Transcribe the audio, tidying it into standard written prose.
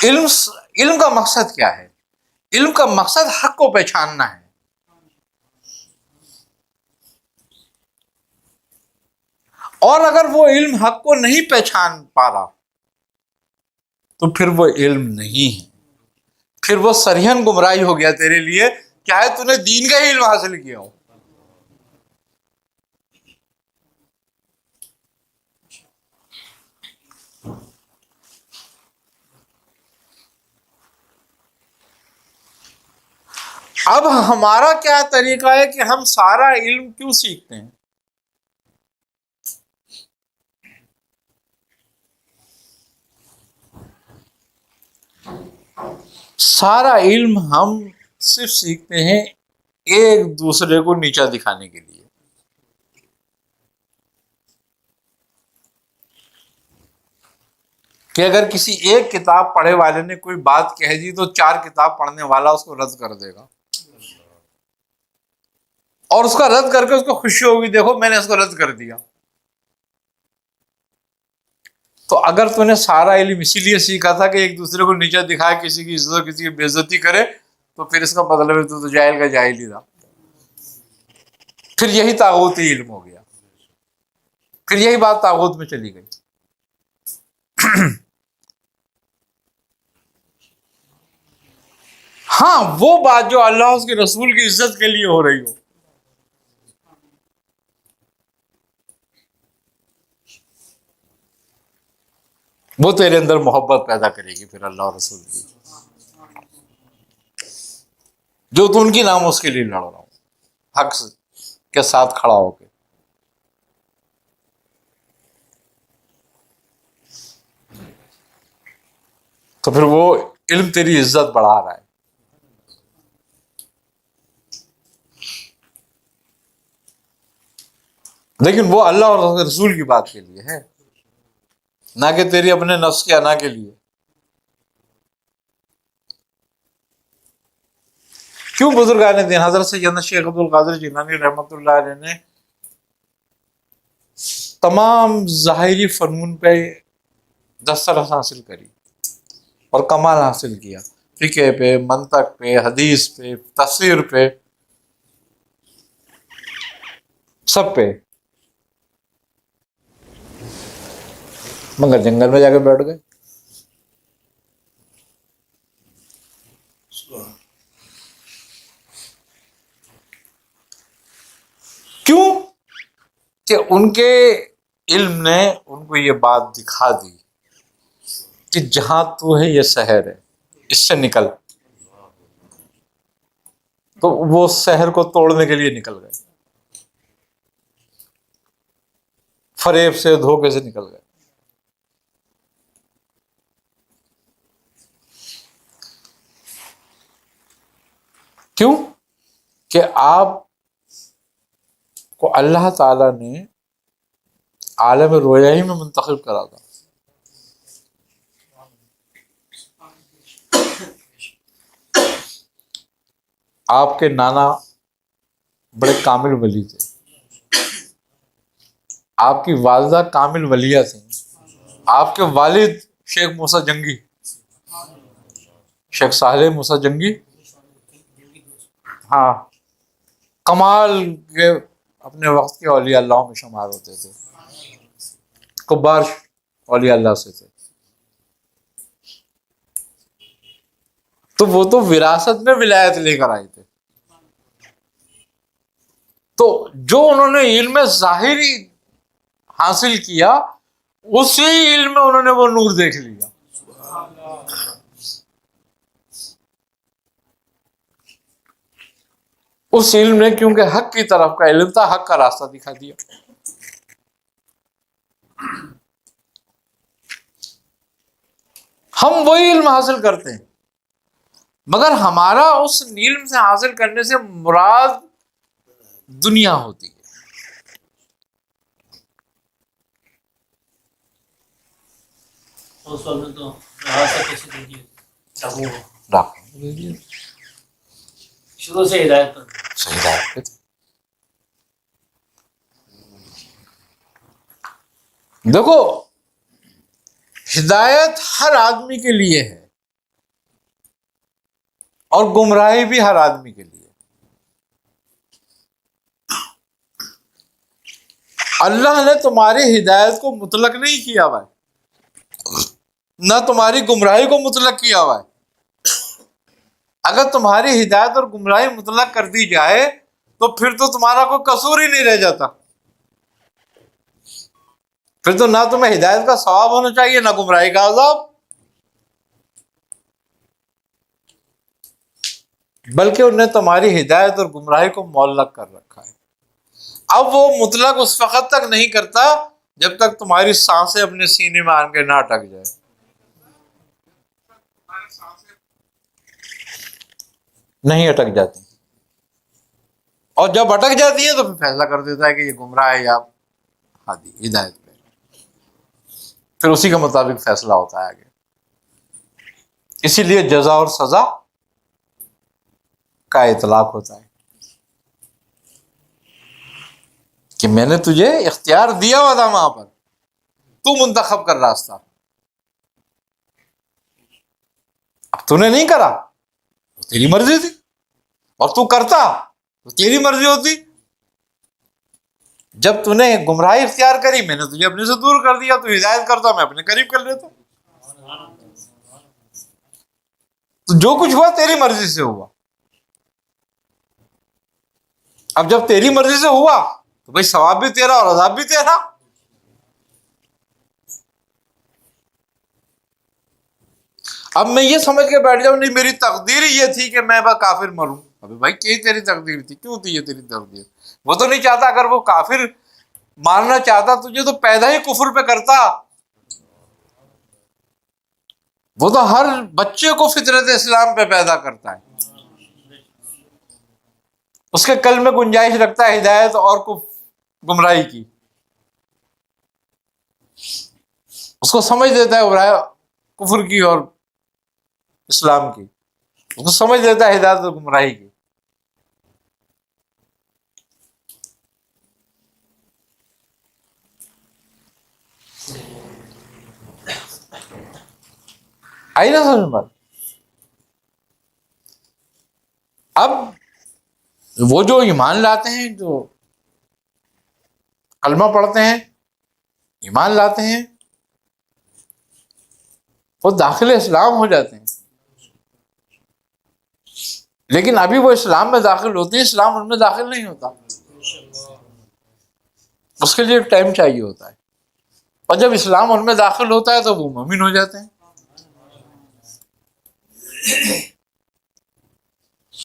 علم کا مقصد کیا ہے؟ علم کا مقصد حق کو پہچاننا ہے. اور اگر وہ علم حق کو نہیں پہچان پا رہا تو پھر وہ علم نہیں ہے، پھر وہ صریحاً گمراہی ہو گیا تیرے لیے، چاہے تو نے دین کا ہی علم حاصل کیا ہو. اب ہمارا کیا طریقہ ہے کہ ہم سارا علم کیوں سیکھتے ہیں؟ سارا علم ہم صرف سیکھتے ہیں ایک دوسرے کو نیچا دکھانے کے لیے. کہ اگر کسی ایک کتاب پڑھے والے نے کوئی بات کہہ دی تو 4 کتاب پڑھنے والا اس کو رد کر دے گا، اور اس کا رد کر کے اس کو خوشی ہوگی، دیکھو میں نے اس کو رد کر دیا. تو اگر تو نے سارا علم اسی لیے سیکھا تھا کہ ایک دوسرے کو نیچا دکھائے، کسی کی عزت کسی کی بے عزتی کرے، تو پھر اس کا مطلب ہے تو جاہل کا جاہل ہی تھا. پھر یہی طاغوتی علم ہو گیا، پھر یہی بات طاغوت میں چلی گئی. ہاں وہ بات جو اللہ اس کے رسول کی عزت کے لیے ہو رہی ہو، وہ تیرے اندر محبت پیدا کرے گی پھر اللہ اور رسول کی، جو تو ان کی نام اس کے لیے لڑ رہا ہوں حق کے ساتھ کھڑا ہو کے. تو پھر وہ علم تیری عزت بڑھا رہا ہے. لیکن وہ اللہ اور رسول کی بات کے لیے ہے، نہ کہ تیری اپنے نفس کے انا کے لیے. کیوں بزرگان دین حضرت سیدنا شیخ عبد القادر جیلانی رحمۃ اللہ علیہ نے تمام ظاہری فنون پہ دسترس حاصل کری اور کمال حاصل کیا، فقہ پہ، منطق پہ، حدیث پہ، تفسیر پہ، سب پہ، مگر جنگل میں جا کے بیٹھ گئے. کیوں؟ کہ ان کے علم نے ان کو یہ بات دکھا دی کہ جہاں تو ہے یہ شہر ہے، اس سے نکل. تو وہ شہر کو توڑنے کے لیے نکل گئے، فریب سے، دھوکے سے نکل گئے. کیوں؟ کہ آپ کو اللہ تعالی نے عالم رویا ہی میں منتخب کرا تھا. آپ کے نانا بڑے کامل ولی تھے، آپ کی والدہ کامل ولیہ تھیں، آپ کے والد شیخ موسیٰ جنگی، شیخ صالح موسیٰ جنگی، ہاں کمال کے اپنے وقت کے اولیاء اللہ میں شمار ہوتے تھے، کبار اولیاء اللہ سے تھے. تو وہ تو وراثت میں ولایت لے کر آئے تھے. تو جو انہوں نے علم ظاہری حاصل کیا، اسی علم میں انہوں نے وہ نور دیکھ لیا. اس علم نے کیونکہ حق کی طرف کا علم تھا، حق کا راستہ دکھا دیا. ہم وہی علم حاصل کرتے ہیں، مگر ہمارا اس علم سے حاصل کرنے سے مراد دنیا ہوتی ہے. شروع سے ہدایت پر دیکھو ہدایت ہر آدمی کے لیے ہے، اور گمراہی بھی ہر آدمی کے لیے. اللہ نے تمہاری ہدایت کو مطلق نہیں کیا ہوا ہے، نہ تمہاری گمراہی کو مطلق کیا ہوا ہے. اگر تمہاری ہدایت اور گمراہی مطلق کر دی جائے تو پھر تو تمہارا کوئی قصور ہی نہیں رہ جاتا. پھر تو نہ تمہیں ہدایت کا ثواب ہونا چاہیے نہ گمراہی کا عذاب، بلکہ انہیں تمہاری ہدایت اور گمراہی کو معلق کر رکھا ہے. اب وہ مطلق اس وقت تک نہیں کرتا جب تک تمہاری سانسیں اپنے سینے میں آن کے نہ اٹک جائے. نہیں اٹک جاتی، اور جب اٹک جاتی ہے تو پھر فیصلہ کر دیتا ہے کہ یہ گمراہ ہے یا ہادی ہدایت پہ. پھر اسی کے مطابق فیصلہ ہوتا ہے آگے. اسی لیے جزا اور سزا کا اطلاق ہوتا ہے کہ میں نے تجھے اختیار دیا ہوا تھا وہاں پر، تو منتخب کر راستہ، اب تو نے نہیں کرا، تیری مرضی تھی، اور تو کرتا تو تیری مرضی ہوتی. جب تو نے گمراہی اختیار کری میں نے تجھے اپنے سے دور کر دیا، تو ہدایت کرتا میں اپنے قریب کر لیتا. تو جو کچھ ہوا تیری مرضی سے ہوا. اب جب تیری مرضی سے ہوا تو بھائی ثواب بھی تیرا اور عذاب بھی تیرا. اب میں یہ سمجھ کے بیٹھ جاؤں نہیں میری تقدیر یہ تھی کہ میں کافر مروں، ابھی بھائی کیا تیری تقدیر تھی؟ کیوں تھی یہ تیری تقدیر؟ وہ تو نہیں چاہتا، اگر وہ کافر ماننا چاہتا تجھے تو پیدا ہی کفر پہ کرتا. وہ تو ہر بچے کو فطرت اسلام پہ پیدا کرتا ہے، اس کے قلب میں گنجائش رکھتا ہے ہدایت اور گمراہی کی. اس کو سمجھ دیتا ہے کفر کی اور اسلام کی، اس کو سمجھ دیتا ہے ہدایت اور گمراہی کی. آئی نا سمجھ بات؟ اب وہ جو ایمان لاتے ہیں، جو کلمہ پڑھتے ہیں، ایمان لاتے ہیں، وہ داخل اسلام ہو جاتے ہیں، لیکن ابھی وہ اسلام میں داخل ہوتے ہیں، اسلام ان میں داخل نہیں ہوتا. اس کے لیے ایک ٹائم چاہیے ہوتا ہے، اور جب اسلام ان میں داخل ہوتا ہے تو وہ مومن ہو جاتے ہیں.